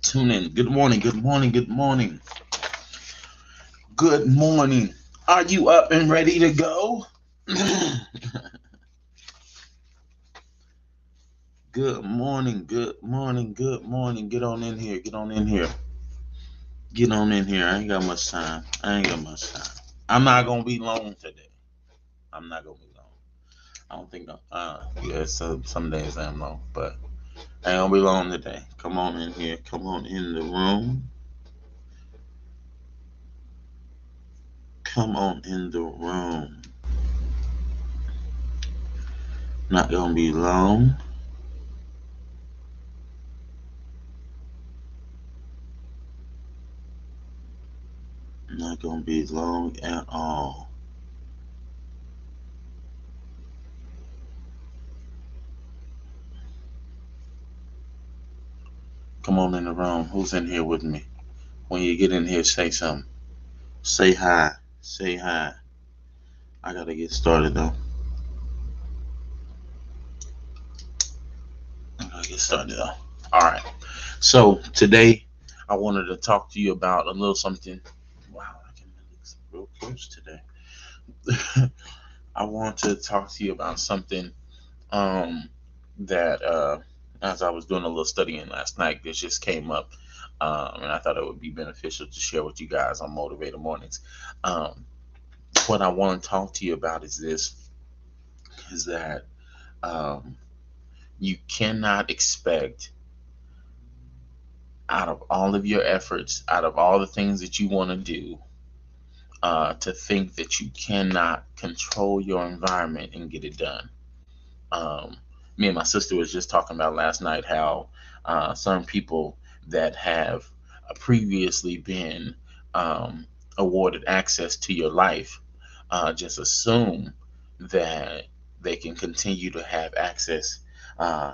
Tune in. Good morning. Good morning. Good morning. Good morning. Are you up and ready to go? Good morning. Good morning. Good morning. Get on in here. Get on in here. Get on in here. I ain't got much time. I ain't got much time. I'm not gonna be long today. I'm not gonna be long. I don't think. Yeah. So some days I am long, but I ain't gonna be long today. Come on in here. Come on in the room. Come on in the room. Not gonna be long. Not gonna be long at all. Come on in the room. Who's in here with me? When you get in here, say something. Say hi. Say hi. I gotta get started though. I gotta get started though. All right. So today, I wanted to talk to you about a little something. Wow, I can look real close today. I want to talk to you about something um, that as I was doing a little studying last night, this just came up, and I thought it would be beneficial to share with you guys on Motivated Mornings. Um, what I want to talk to you about is that um, you cannot expect out of all of your efforts, out of all the things that you want to do, to think that you cannot control your environment and get it done. Um, Me and my sister was just talking about last night how some people that have previously been um, awarded access to your life just assume that they can continue to have access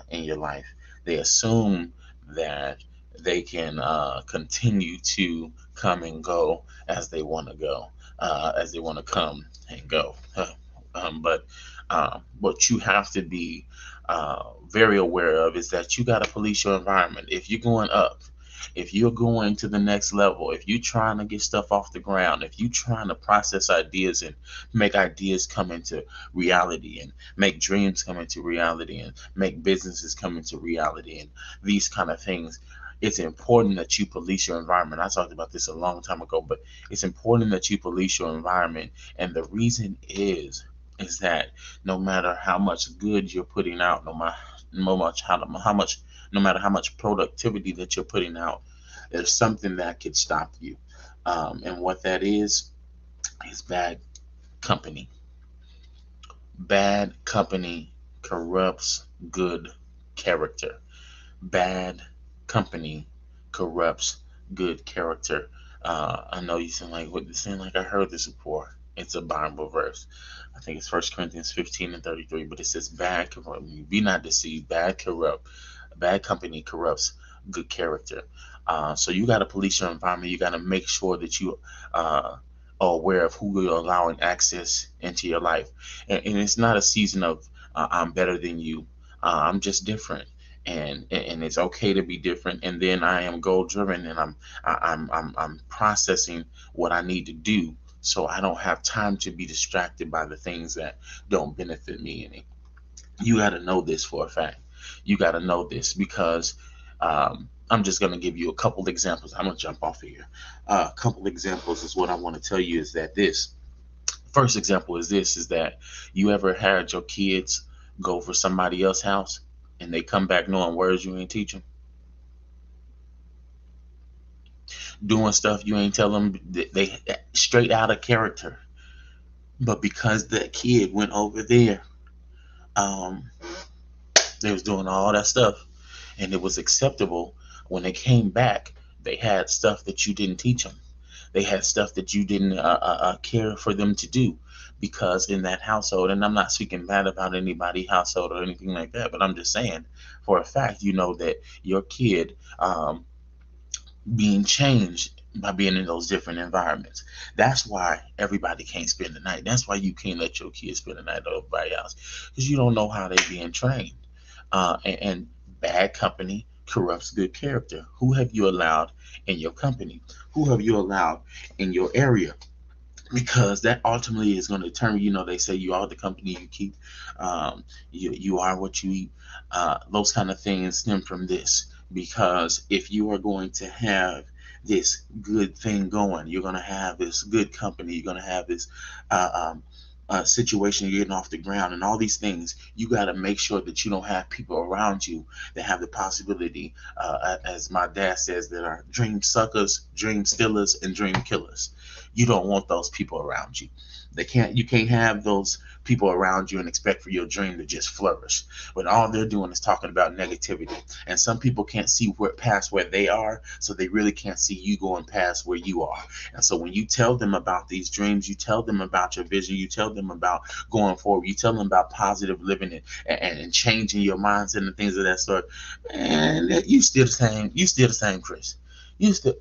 in your life. They assume that they can continue to come and go as they want to go, as they want to come and go. But what you have to be very aware of is that you got to police your environment. If you're going up, if you're going to the next level, if you're trying to get stuff off the ground, if you're trying to process ideas and make ideas come into reality and make dreams come into reality and make businesses come into reality and these kind of things, it's important that you police your environment. I talked about this a long time ago, but it's important that you police your environment. And the reason is that no matter how much good you're putting out, no matter how much productivity that you're putting out, there's something that could stop you. And what that is bad company. Bad company corrupts good character. Bad company corrupts good character. I know you seem like what you seem like I heard this before. It's a Bible verse. I think it's First Corinthians 15:33, but it says, "Bad corrupt, be not deceived. Bad company corrupts good character." So you got to police your environment. You got to make sure that you uh, are aware of who you're allowing access into your life, and it's not a season of I'm better than you. I'm just different, and it's okay to be different. And then I am goal driven, and I'm processing what I need to do, so I don't have time to be distracted by the things that don't benefit me any. You got to know this for a fact. You got to know this because I'm just going to give you a couple examples. I'm going to jump off of here. A couple examples is what I want to tell you is that this first example is that you ever had your kids go for somebody else's house and they come back knowing words you ain't teach them, doing stuff you ain't tell them, they straight out of character. But because that kid went over there, um, they was doing all that stuff and it was acceptable. When they came back, they had stuff that you didn't teach them. They had stuff that you didn't care for them to do, because in that household, and I'm not speaking bad about anybody household or anything like that, but I'm just saying for a fact, you know that your kid being changed by being in those different environments. That's why everybody can't spend the night. That's why you can't let your kids spend the night at everybody else, because you don't know how they're being trained. And bad company corrupts good character. Who have you allowed in your company? Who have you allowed in your area? Because that ultimately is going to determine, they say you are the company you keep. You are what you eat. Those kind of things stem from this. Because if you are going to have this good thing going, you're going to have this good company, you're going to have this uh, um, situation, you're getting off the ground, and all these things, you got to make sure that you don't have people around you that have the possibility, as my dad says, that are dream suckers, dream stealers, and dream killers. You don't want those people around you. You can't have those people around you and expect for your dream to just flourish when all they're doing is talking about negativity. And some people can't see past where they are, so they really can't see you going past where you are. And so when you tell them about these dreams, you tell them about your vision, you tell them about going forward, you tell them about positive living, and changing your mindset and things of that sort, and you still the same. You still the same, Chris. You still,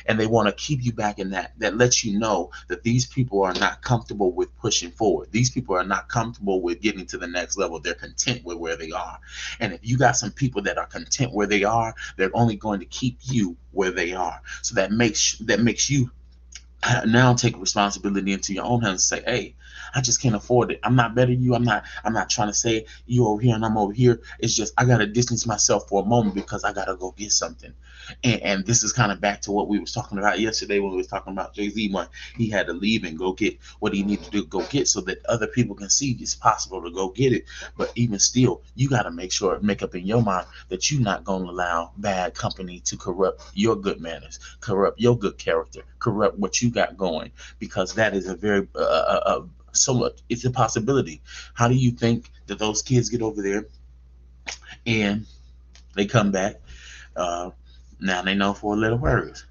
and they want to keep you back in that. That lets you know that these people are not comfortable with pushing forward. These people are not comfortable with getting to the next level. They're content with where they are. And if you got some people that are content where they are, they're only going to keep you where they are. So that makes you now take responsibility into your own hands and say, hey, I just can't afford it. I'm not better than you. I'm not trying to say you over here and I'm over here. It's just I gotta distance myself for a moment because I gotta go get something. And this is kind of back to what we was talking about yesterday when we was talking about Jay-Z, when he had to leave and go get what he needed to do, go get, so that other people can see it's possible to go get it. But even still, you gotta make up in your mind that you're not gonna allow bad company to corrupt your good manners, corrupt your good character, corrupt what you got going, because that is a very so much. It's a possibility. How do you think that those kids get over there and they come back? Uh, Now they know four little words.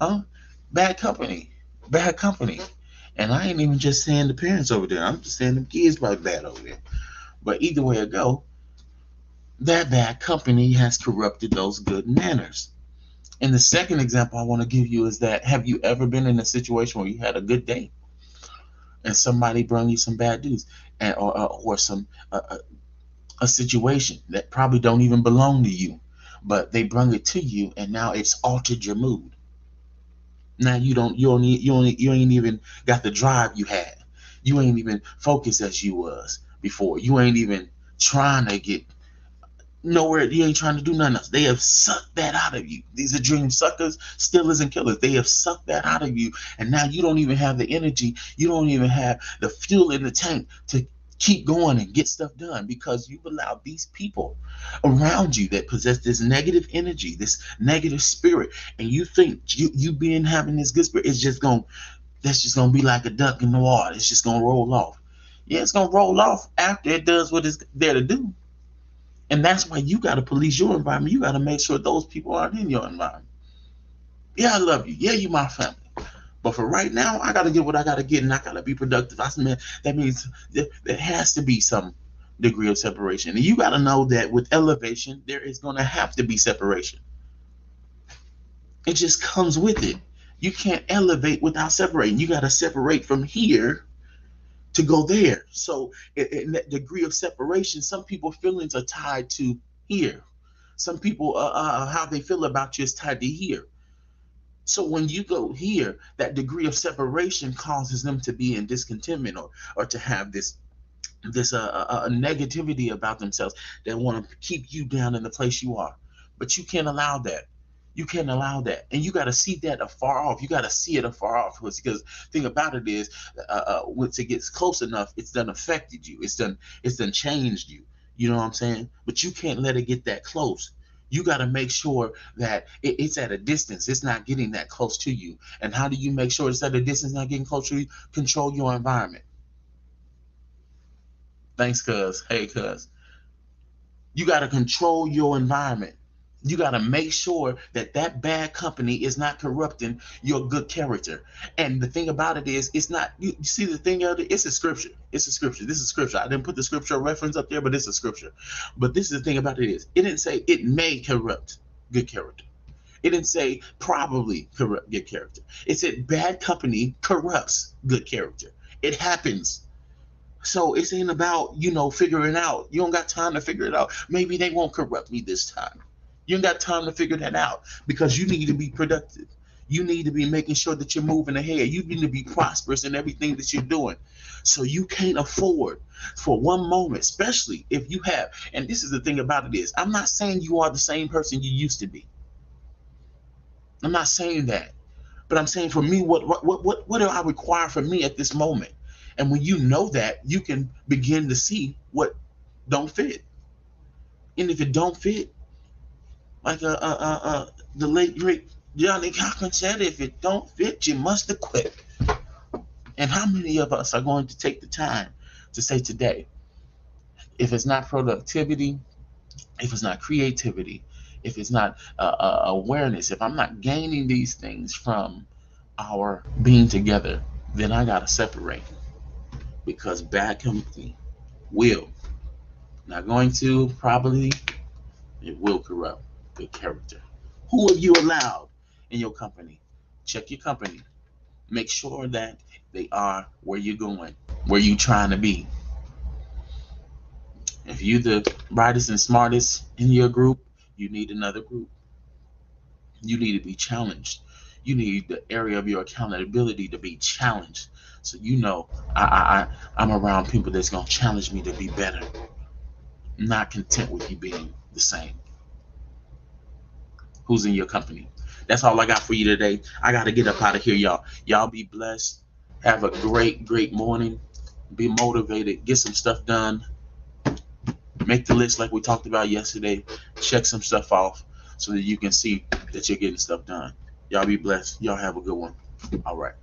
Huh? Bad company. Bad company. And I ain't even just saying the parents over there. I'm just saying the kids probably bad over there. But either way it go, that bad company has corrupted those good manners. And the second example I want to give you is that, have you ever been in a situation where you had a good day and somebody brought you some bad news, and or some a situation that probably don't even belong to you, but they bring it to you, and now it's altered your mood. Now you ain't even got the drive you had. You ain't even focused as you was before. You ain't even trying to get nowhere. You ain't trying to do nothing else. They have sucked that out of you. These are dream suckers, stealers, and killers. They have sucked that out of you, and now you don't even have the energy. You don't even have the fuel in the tank to keep going and get stuff done, because you've allowed these people around you that possess this negative energy, this negative spirit, and you think you being having this good spirit is that's just gonna be like a duck in the water. It's just gonna roll off. Yeah, it's gonna roll off after it does what it's there to do. And that's why you got to police your environment. You got to make sure those people aren't in your environment. Yeah, I love you. Yeah, you my family. But for right now, I got to get what I got to get, and I got to be productive. That means there has to be some degree of separation. And you got to know that with elevation, there is going to have to be separation. It just comes with it. You can't elevate without separating. You got to separate from here to go there. So in that degree of separation, some people feelings are tied to here. Some people how they feel about you is tied to here. So when you go here, that degree of separation causes them to be in discontentment, or to have this negativity about themselves. They want to keep you down in the place you are, but you can't allow that. You can't allow that, and you got to see that afar off. You got to see it afar off, because the thing about it is, once it gets close enough, it's done affected you. It's done changed you. You know what I'm saying? But you can't let it get that close. You got to make sure that it's at a distance. It's not getting that close to you. And how do you make sure it's at a distance, not getting close to you? Control your environment. Thanks, cuz. Hey, cuz. You got to control your environment. You got to make sure that that bad company is not corrupting your good character. And the thing about it is, it's not, you see the thing of it, it's a scripture. It's a scripture. This is scripture. I didn't put the scripture reference up there, but it's a scripture. But this is the thing about it is, it didn't say it may corrupt good character. It didn't say probably corrupt good character. It said bad company corrupts good character. It happens. So it's ain't about, figuring out. You don't got time to figure it out. Maybe they won't corrupt me this time. You ain't got time to figure that out because you need to be productive. You need to be making sure that you're moving ahead. You need to be prosperous in everything that you're doing. So you can't afford for one moment, especially if you have, and this is the thing about it is, I'm not saying you are the same person you used to be. I'm not saying that. But I'm saying for me, what do I require from me at this moment? And when you know that, you can begin to see what don't fit. And if it don't fit, like the late great Johnny Cochran said, if it don't fit, you must have quit. And how many of us are going to take the time to say today, if it's not productivity, if it's not creativity, if it's not awareness, if I'm not gaining these things from our being together, then I gotta separate because bad company will, not going to, probably, it will corrupt good character. Who have you allowed in your company? Check your company. Make sure that they are where you're going, where you're trying to be. If you're the brightest and smartest in your group, you need another group. You need to be challenged. You need the area of your accountability to be challenged. So I'm around people that's gonna challenge me to be better. I'm not content with you being the same. Who's in your company? That's all I got for you today. I gotta get up out of here, y'all. Y'all be blessed. Have a great, great morning. Be motivated. Get some stuff done. Make the list like we talked about yesterday. Check some stuff off so that you can see that you're getting stuff done. Y'all be blessed. Y'all have a good one. All right.